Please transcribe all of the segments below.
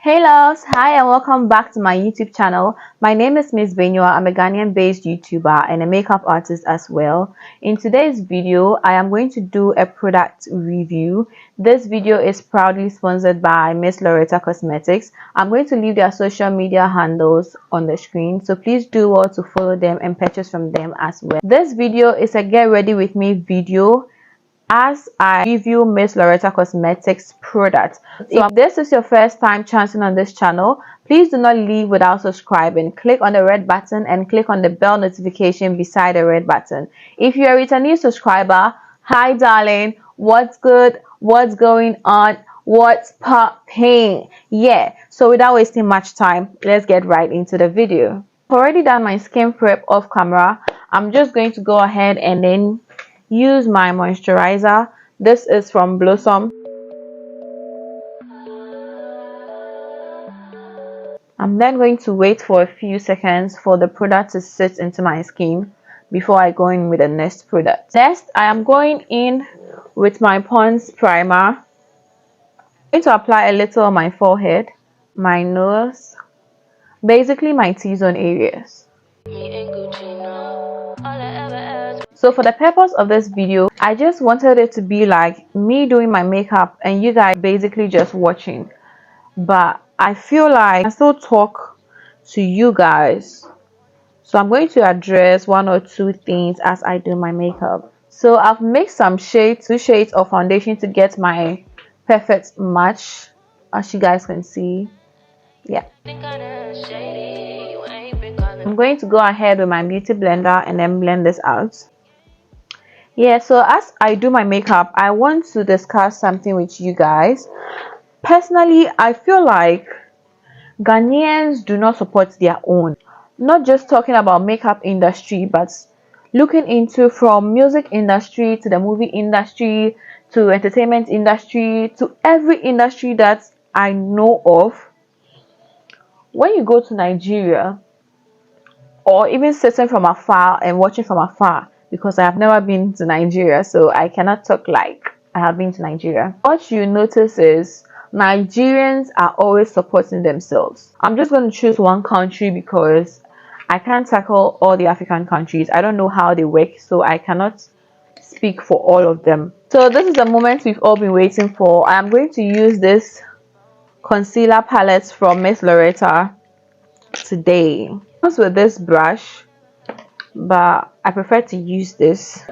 Hey loves, hi and welcome back to my YouTube channel. My name is Miss Benyiwaa. I'm a Ghanaian based YouTuber and a makeup artist as well. In today's video, I am going to do a product review. This video is proudly sponsored by Mslaureta Cosmetics. I'm going to leave their social media handles on the screen, so please do well to follow them and purchase from them as well. This video is a get ready with me video as I review Mslaureta Cosmetics products. So if this is your first time chancing on this channel, please do not leave without subscribing. Click on the red button and click on the bell notification beside the red button. If you're a returning subscriber, hi darling, what's good, what's going on, what's popping? Yeah, so without wasting much time, let's get right into the video. I've already done my skin prep off camera. I'm just going to go ahead and then use my moisturizer. This is from Blossom. I'm then going to wait for a few seconds for the product to sit into my skin before I go in with the next product. Next, I am going in with my Pond's primer. I'm going to apply a little on my forehead, my nose, basically my T-zone areas. So for the purpose of this video, I just wanted it to be like me doing my makeup and you guys basically just watching. But I feel like I still talk to you guys. So I'm going to address one or two things as I do my makeup. So I've mixed some shades, 2 shades of foundation to get my perfect match, as you guys can see. Yeah. I'm going to go ahead with my beauty blender and then blend this out. Yeah, so as I do my makeup, I want to discuss something with you guys. Personally, I feel like Ghanaians do not support their own. Not just talking about makeup industry, but looking into from music industry to the movie industry to entertainment industry to every industry that I know of. When you go to Nigeria, or even sitting from afar and watching from afar, because I have never been to Nigeria, so I cannot talk like I have been to Nigeria. What you notice is Nigerians are always supporting themselves. I'm just going to choose one country because I can't tackle all the African countries. I don't know how they work, so I cannot speak for all of them. So this is the moment we've all been waiting for. I am going to use this concealer palette from Mslaureta today. Comes with this brush, but I prefer to use this.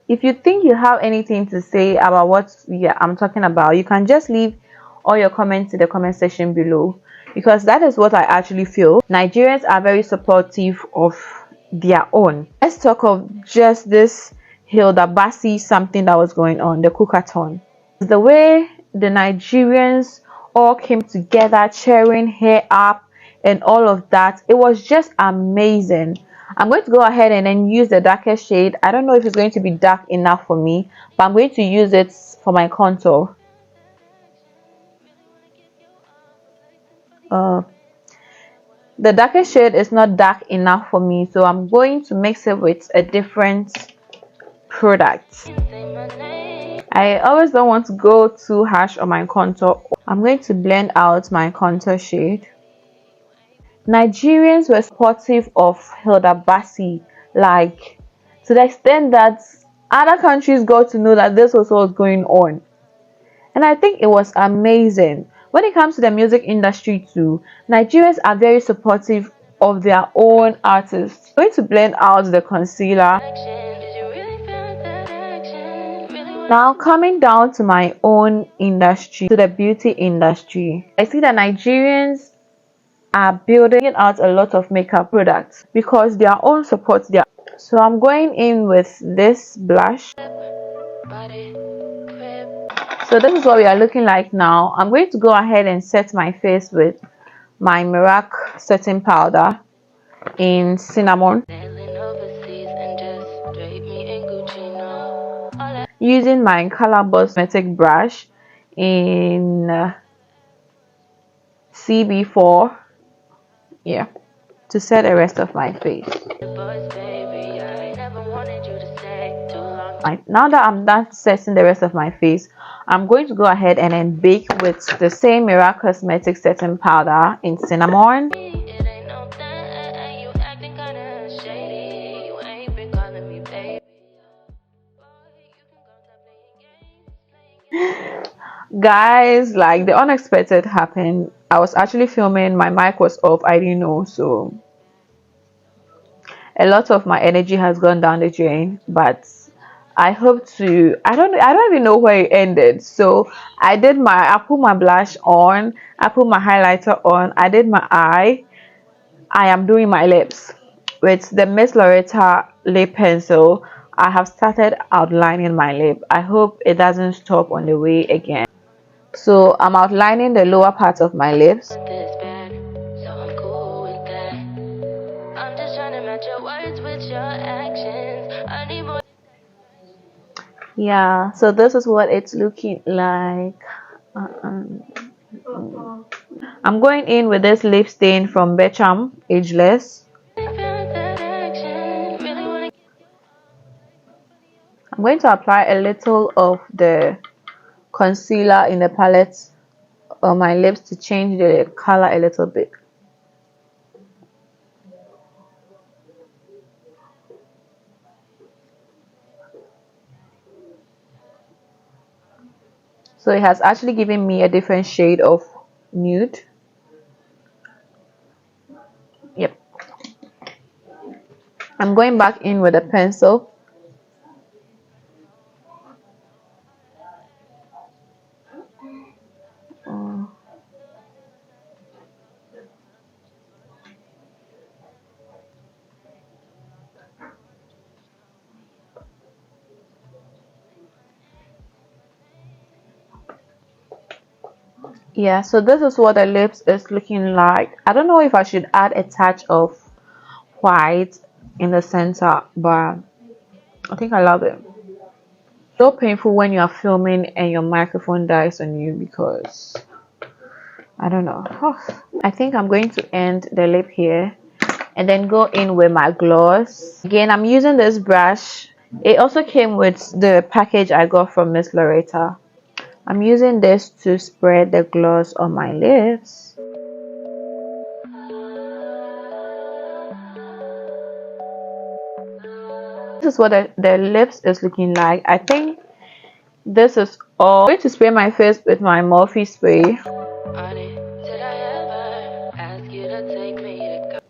If you think you have anything to say about what I'm talking about, you can just leave all your comments in the comment section below, because that is what I actually feel. Nigerians are very supportive of their own. Let's talk of just this Hilda Bassi something that was going on, the cookathon. The way the Nigerians all came together, cheering her up and all of that, it was just amazing. I'm going to go ahead and then use the darkest shade. I don't know if it's going to be dark enough for me, but I'm going to use it for my contour. The darkest shade is not dark enough for me, so I'm going to mix it with a different product. I always don't want to go too harsh on my contour. I'm going to blend out my contour shade. Nigerians were supportive of Hilda Bassi, like to the extent that other countries got to know that this was what was going on. And I think it was amazing. When it comes to the music industry too, Nigerians are very supportive of their own artists. I'm going to blend out the concealer. Now coming down to my own industry, to the beauty industry, I see that Nigerians are building out a lot of makeup products because their own supports their. So I'm going in with this blush. So this is what we are looking like now. I'm going to go ahead and set my face with my Mirac setting powder in cinnamon, using my Color Boss Cosmetic brush in CB4, yeah, to set the rest of my face. now that I'm done setting the rest of my face, I'm going to go ahead and then bake with the same Mira Cosmetics setting powder in cinnamon. Guys, like, the unexpected happened. I was actually filming, my mic was off, I didn't know, so a lot of my energy has gone down the drain. But I hope to, I don't even know where it ended. So I put my blush on, I put my highlighter on, I did my eye. I am doing my lips with the Mslaureta lip pencil. I have started outlining my lip. I hope it doesn't stop on the way again. So I'm outlining the lower part of my lips. Yeah, so this is what it's looking like. I'm going in with this lip stain from Beckham Ageless. I'm going to apply a little of the concealer in the palette on my lips to change the color a little bit. So it has actually given me a different shade of nude. Yep. I'm going back in with a pencil. Yeah, so this is what the lips is looking like. I don't know if I should add a touch of white in the center, but I think I love it. So painful when you are filming and your microphone dies on you, because I don't know. I think I'm going to end the lip here and then go in with my gloss. Again, I'm using this brush. It also came with the package I got from Mslaureta. I'm using this to spread the gloss on my lips. This is what the lips is looking like. I think this is all. I'm going to spray my face with my Morphe spray.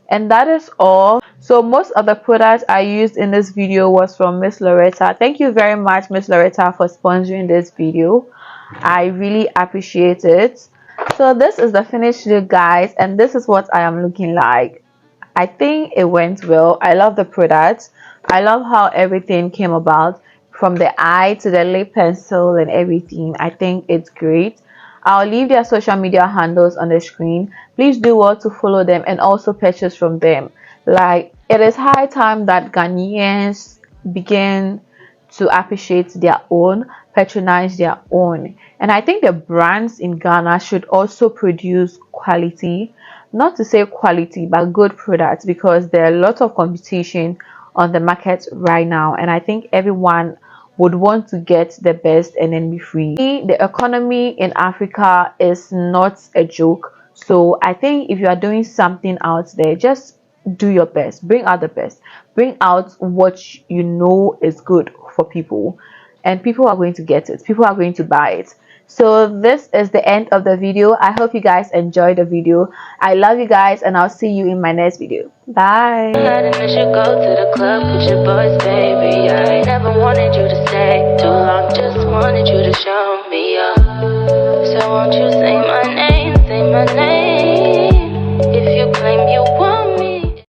And that is all. So most of the products I used in this video was from Mslaureta. Thank you very much, Mslaureta, for sponsoring this video. I really appreciate it. So this is the finished look, guys, and this is what I am looking like. I think it went well. I love the product. I love how everything came about, from the eye to the lip pencil and everything. I think it's great. I'll leave their social media handles on the screen. Please do well to follow them and also purchase from them. Like, it is high time that Ghanaians begin to appreciate their own, patronize their own. And I think the brands in Ghana should also produce quality, not to say quality, but good products, because there are a lot of competition on the market right now, and I think everyone would want to get the best and then be free. The economy in Africa is not a joke, so I think if you are doing something out there, just do your best. Bring out the best. Bring out what you know is good for people, and people are going to get it. People are going to buy it. So this is the end of the video. I hope you guys enjoyed the video. I love you guys, and I'll see you in my next video. Bye. Never wanted you to stay too long, just wanted you to show me up. So won't you